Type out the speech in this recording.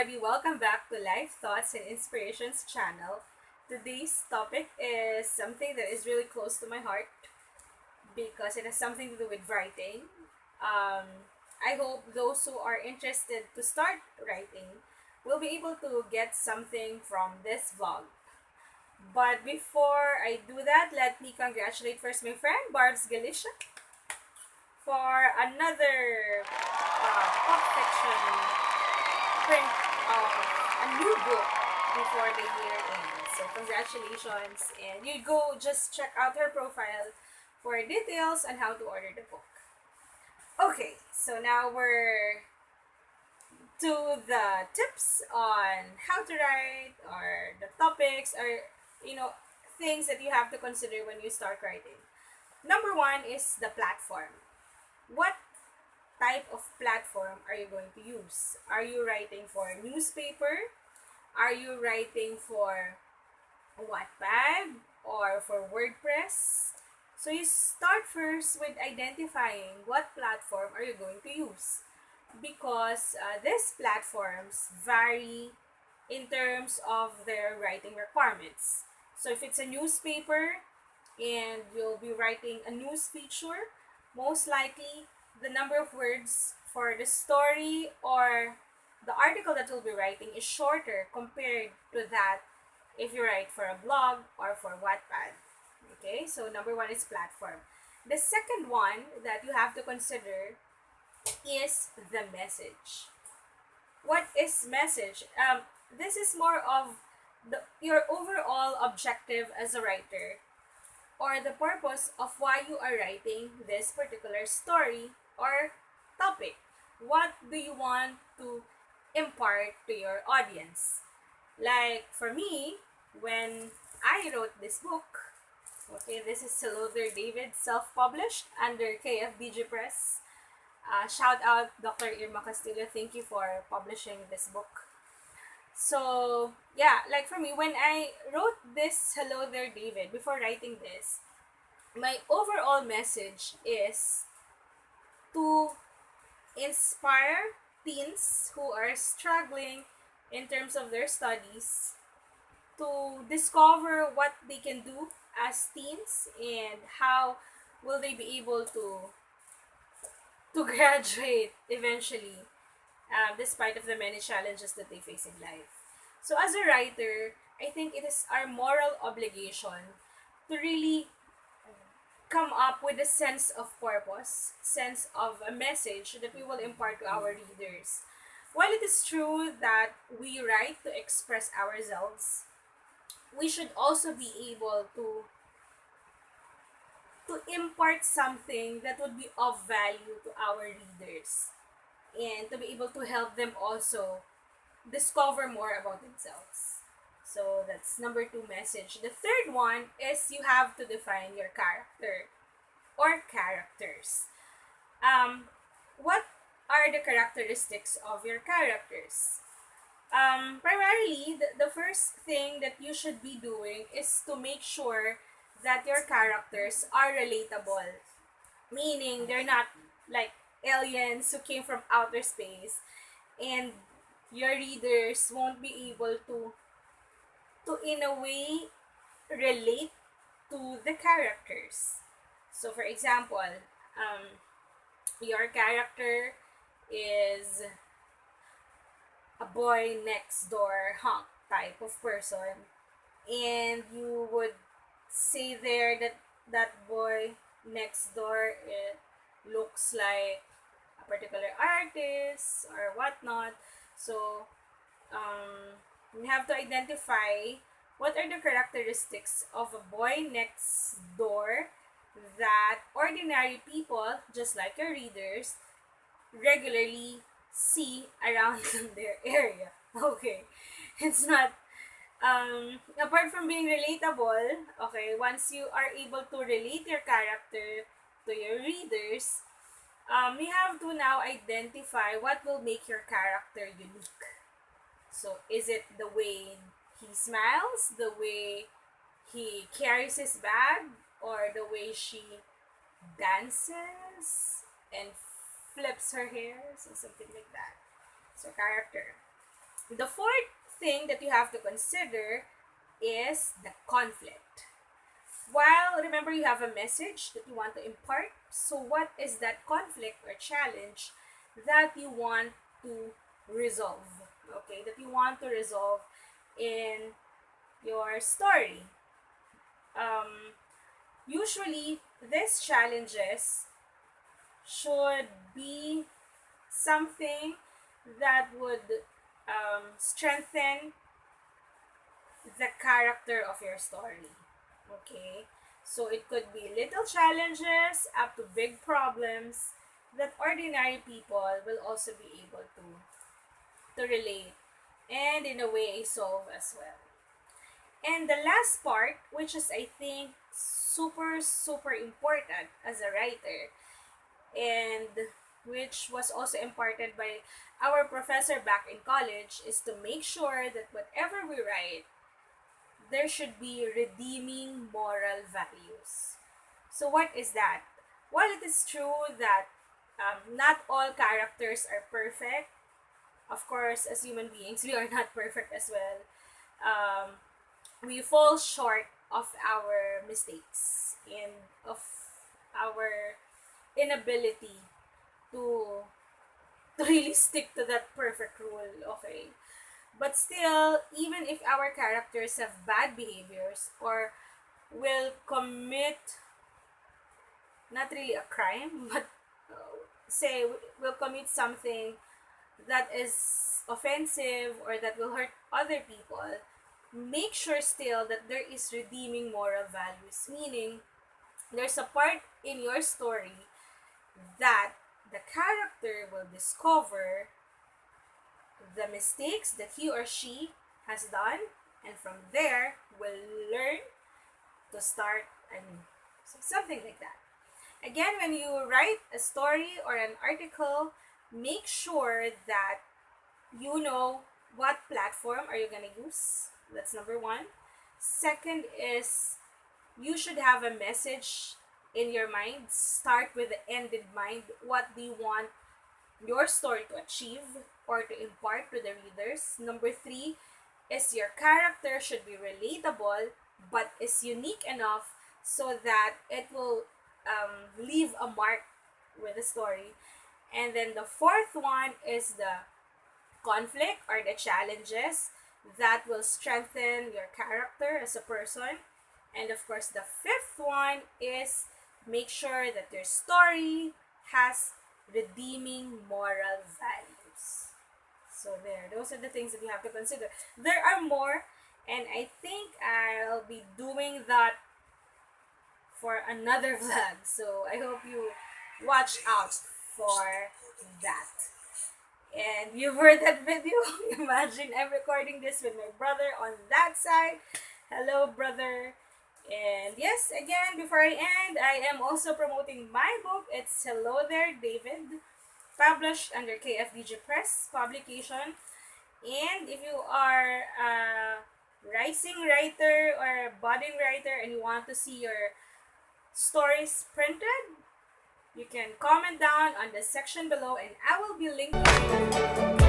everybody, welcome back to Life Thoughts and Inspirations channel. Today's topic is something that is really close to my heart because it has something to do with writing. I hope those who are interested to start writing will be able to get something from this vlog. But before I do that, let me congratulate first my friend Barb's Galicia for another pop fiction print of a new book before the year ends. So congratulations, and you go just check out her profile for details on how to order the book. Okay, so now we're to the tips on how to write or the topics or things that you have to consider when you start writing. Number one is the platform. What type of platform are you going to use? Are you writing for a newspaper? Are you writing for Wattpad or for WordPress? So you start first with identifying what platform are you going to use, because these platforms vary in terms of their writing requirements. So if it's a newspaper and you'll be writing a news feature, most likely the number of words for the story or the article that you'll be writing is shorter compared to that if you write for a blog or for Wattpad. Okay, so number one is platform. The second one that you have to consider is the message. What is message? This is more of your overall objective as a writer, or the purpose of why you are writing this particular story or topic. What do you want to impart to your audience? Like for me, when I wrote this book, okay, this is Hello There David, self-published under KFBG Press. Shout out Dr. Irma Castillo. Thank you for publishing this book. So, yeah, like for me, when I wrote this Hello There David, before writing this, my overall message is to inspire teens who are struggling in terms of their studies to discover what they can do as teens and how will they be able to graduate eventually, despite of the many challenges that they face in life. So as a writer, I think it is our moral obligation to really come up with a sense of purpose, sense of a message that we will impart to our readers. While it is true that we write to express ourselves, we should also be able to impart something that would be of value to our readers and to be able to help them also discover more about themselves. So that's number two message. The third one is you have to define your character or characters. What are the characteristics of your characters? Primarily, the first thing that you should be doing is to make sure that your characters are relatable. Meaning, they're not like aliens who came from outer space and your readers won't be able to in a way relate to the characters. So for example, your character is a boy next door hunk type of person, and you would say there that that boy next door, it looks like a particular artist or whatnot. So we have to identify what are the characteristics of a boy next door that ordinary people, just like your readers, regularly see around their area. Okay, it's not apart from being relatable. Okay, once you are able to relate your character to your readers, we have to now identify what will make your character unique. So is it the way he smiles, the way he carries his bag, or the way she dances and flips her hair, so something like that. So character. The fourth thing that you have to consider is the conflict. While remember you have a message that you want to impart, so what is that conflict or challenge that you want to resolve? Okay, that you want to resolve in your story. Um, Usually, these challenges should be something that would strengthen the character of your story. Okay? So it could be little challenges up to big problems that ordinary people will also be able to relate and in a way solve as well. And the last part, which is I think super important as a writer, and which was also imparted by our professor back in college, is to make sure that whatever we write, there should be redeeming moral values. So, what is that? While it is true that not all characters are perfect, of course, as human beings, we are not perfect as well. Um, we fall short of our mistakes and of our inability to really stick to that perfect rule, okay? But still, even if our characters have bad behaviors or will commit not really a crime, but say will commit something that is offensive or that will hurt other people, make sure still that there is redeeming moral values, meaning there's a part in your story that the character will discover the mistakes that he or she has done, and from there will learn to start and something like that. Again, when you write a story or an article, make sure that you know what platform are you going to use. That's number one. Second is you should have a message in your mind. Start with the end in mind. What do you want your story to achieve or to impart to the readers? Number three is your character should be relatable but is unique enough so that it will leave a mark with the story. And then the fourth one is the conflict or the challenges that will strengthen your character as a person. And of course, the fifth one is make sure that your story has redeeming moral values. So there, those are the things that you have to consider. There are more, and I think I'll be doing that for another vlog. So I hope you watch out for that. And you've heard that video. Imagine I'm recording this with my brother on that side. Hello, brother. And yes, again, before I end, I am also promoting my book. It's Hello There, David, published under KFDG Press publication. And if you are a rising writer or a budding writer and you want to see your stories printed, you can comment down on the section below and I will be linking